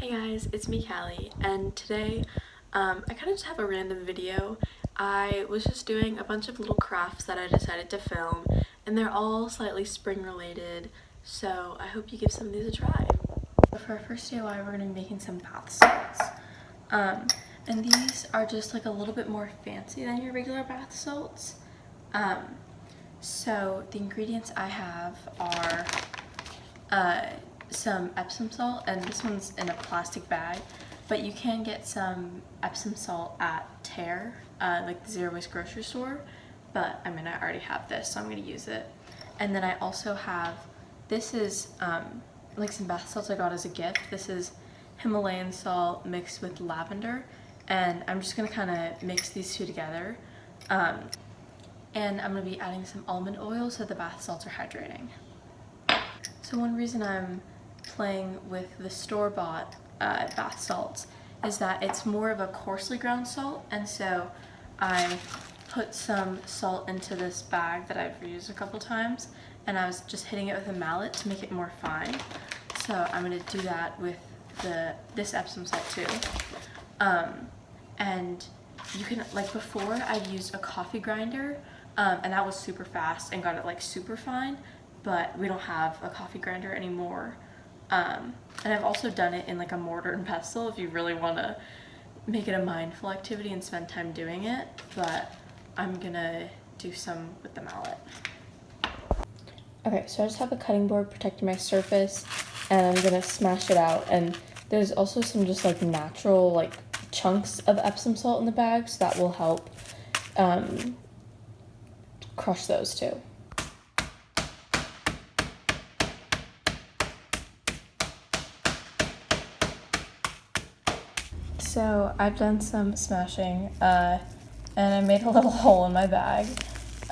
Hey guys, it's me Callie, and today I kind of just have a random video. I was just doing a bunch of little crafts that I decided to film, and they're all slightly spring related, so I hope you give some of these a try. For our first DIY, we're going to be making some bath salts. And these are just like a little bit more fancy than your regular bath salts. So the ingredients I have are some Epsom salt, and this one's in a plastic bag, but you can get some Epsom salt at Tear, like the zero waste grocery store, but I mean I already have this, so I'm going to use it. And then I also have, this is like some bath salts I got as a gift. This is Himalayan salt mixed with lavender, and I'm just going to kind of mix these two together. And I'm going to be adding some almond oil so the bath salts are hydrating. So one reason I'm playing with the store-bought bath salts is that it's more of a coarsely ground salt, and so I put some salt into this bag that I've reused a couple times, and I was just hitting it with a mallet to make it more fine. So I'm going to do that with this Epsom salt too. And you can, like before I've used a coffee grinder, and that was super fast and got it like super fine, but we don't have a coffee grinder anymore. And I've also done it in like a mortar and pestle if you really want to make it a mindful activity and spend time doing it, but I'm gonna do some with the mallet. Okay, so I just have a cutting board protecting my surface, and I'm gonna smash it out, and there's also some just like natural like chunks of Epsom salt in the bag, so that will help crush those too. So I've done some smashing, and I made a little hole in my bag.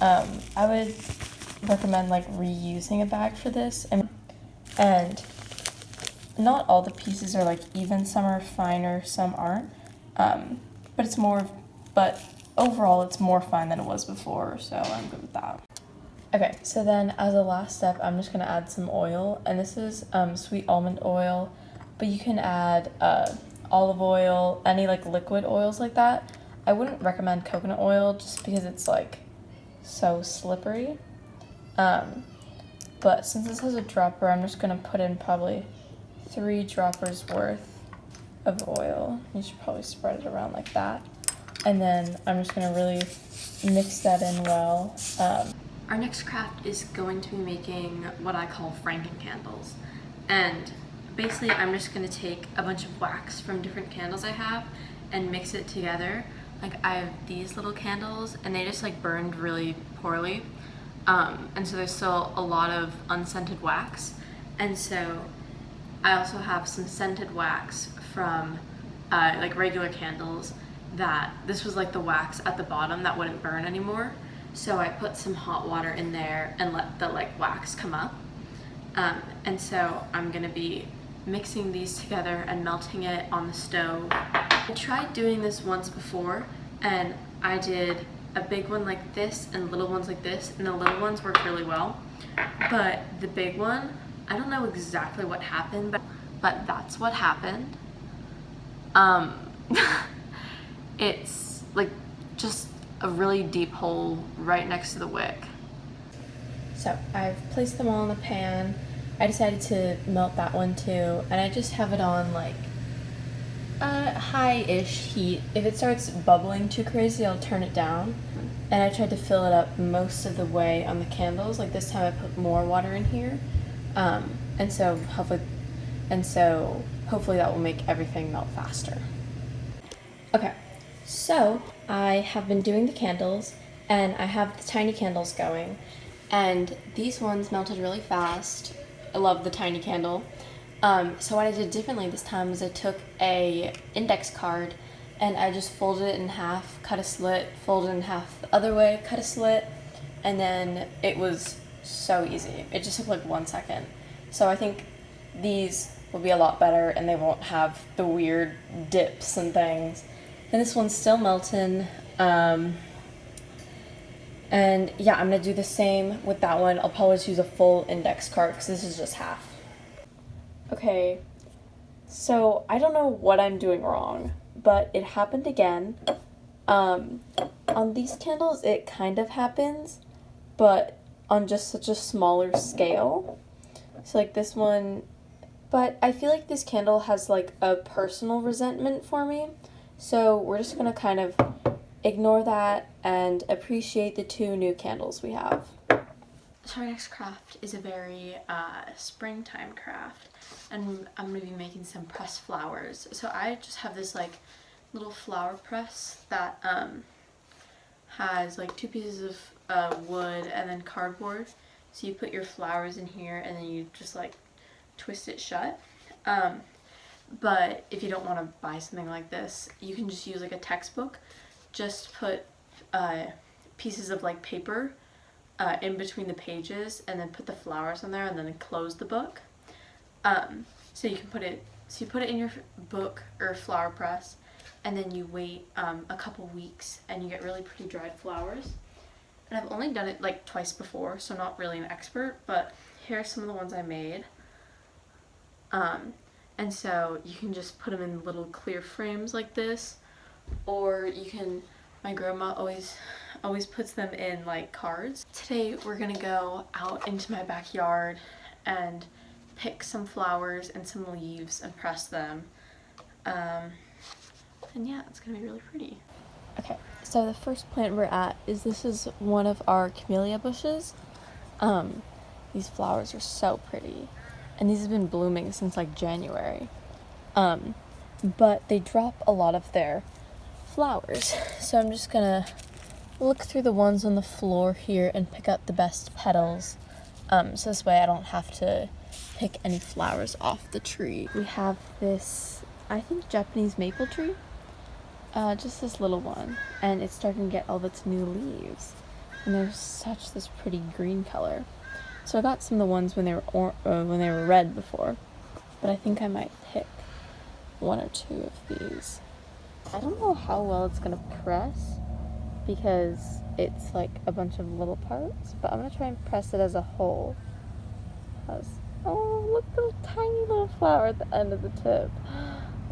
I would recommend like reusing a bag for this, and not all the pieces are like even. Some are finer, some aren't. But overall it's more fine than it was before, so I'm good with that. Okay, so then as a last step, I'm just gonna add some oil, and this is sweet almond oil, but you can add olive oil, any like liquid oils like that. I wouldn't recommend coconut oil just because it's like so slippery. But since this has a dropper, I'm just gonna put in probably 3 droppers worth of oil. You should probably spread it around like that. And then I'm just gonna really mix that in well. Our next craft is going to be making what I call Franken candles. And basically I'm just gonna take a bunch of wax from different candles I have and mix it together. Like I have these little candles and they just like burned really poorly. And so there's still a lot of unscented wax. And so I also have some scented wax from like regular candles that this was like the wax at the bottom that wouldn't burn anymore. So I put some hot water in there and let the like wax come up. And so I'm gonna be mixing these together and melting it on the stove. I tried doing this once before, and I did a big one like this and little ones like this, and the little ones worked really well. But the big one, I don't know exactly what happened, but that's what happened. It's like just a really deep hole right next to the wick. So I've placed them all in the pan. I decided to melt that one too, and I just have it on like high-ish heat. If it starts bubbling too crazy, I'll turn it down. And I tried to fill it up most of the way on the candles. Like this time I put more water in here, and so hopefully that will make everything melt faster. Okay, so I have been doing the candles, and I have the tiny candles going, and these ones melted really fast. I love the tiny candle. So what I did differently this time was I took a index card and I just folded it in half, cut a slit, folded it in half the other way, cut a slit, and then it was so easy. It just took like 1 second. So I think these will be a lot better and they won't have the weird dips and things. And this one's still melting. And yeah, I'm gonna do the same with that one. I'll probably use a full index card because this is just half. Okay, So I don't know what I'm doing wrong, but it happened again. On these candles, it kind of happens, but on just such a smaller scale. So like this one, but I feel like this candle has like a personal resentment for me. So we're just gonna kind of ignore that and appreciate the 2 new candles we have. So our next craft is a very springtime craft, and I'm going to be making some pressed flowers. So I just have this like little flower press that has like 2 pieces of wood and then cardboard. So you put your flowers in here and then you just like twist it shut. But if you don't want to buy something like this, you can just use like a textbook. Just put pieces of like paper in between the pages and then put the flowers on there and then close the book. So you put it in your book or flower press, and then you wait a couple weeks and you get really pretty dried flowers. And I've only done it like twice before, so I'm not really an expert, but here are some of the ones I made. And so you can just put them in little clear frames like this, or you can, my grandma always puts them in like cards. Today we're gonna go out into my backyard and pick some flowers and some leaves and press them. And yeah, it's gonna be really pretty. Okay, so the first plant we're at is one of our camellia bushes. These flowers are so pretty, and these have been blooming since like January. But they drop a lot of their flowers, so I'm just gonna look through the ones on the floor here and pick out the best petals, so this way I don't have to pick any flowers off the tree. We have this, I think, Japanese maple tree, just this little one, and it's starting to get all of its new leaves, and they're such this pretty green color. So I got some of the ones when they were red before, but I think I might pick 1 or 2 of these. I don't know how well it's gonna press because it's like a bunch of little parts, but I'm gonna try and press it as a whole. Oh, look, the tiny little flower at the end of the tip.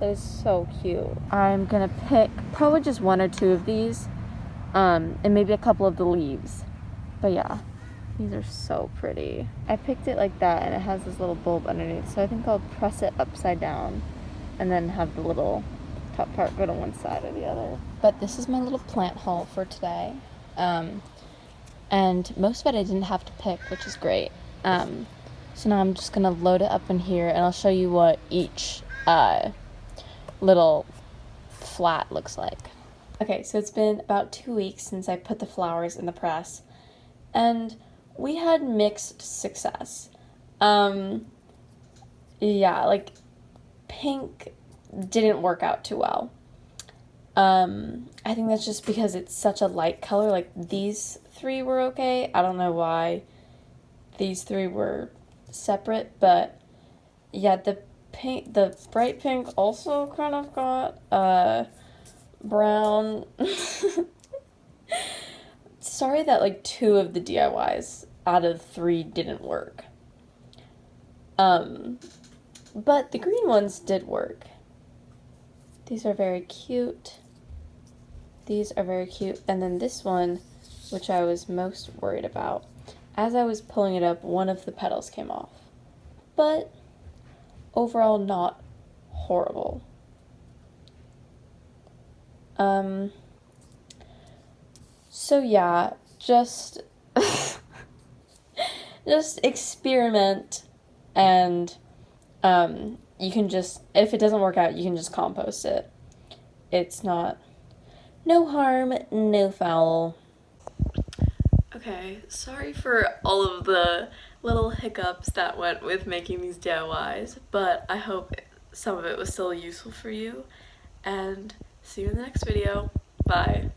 That is so cute. I'm gonna pick probably just 1 or 2 of these, and maybe a couple of the leaves. But yeah, these are so pretty. I picked it like that, and it has this little bulb underneath, so I think I'll press it upside down and then have the little top part go to one side or the other. But this is my little plant haul for today. And most of it I didn't have to pick, which is great. So now I'm just gonna load it up in here, and I'll show you what each little flat looks like. Okay, so it's been about 2 weeks since I put the flowers in the press, and we had mixed success. Yeah, like pink didn't work out too well. I think that's just because it's such a light color. Like these 3 were okay. I don't know why these 3 were separate, but yeah, the bright pink also kind of got brown. Sorry that like 2 of the DIYs out of 3 didn't work. But the green ones did work. These are very cute. These are very cute. And then this one, which I was most worried about, as I was pulling it up, one of the petals came off. But overall, not horrible. So yeah, just experiment, and you can just, if it doesn't work out, you can just compost it. It's not, no harm, no foul. Okay, sorry for all of the little hiccups that went with making these DIYs, but I hope some of it was still useful for you, and see you in the next video. Bye.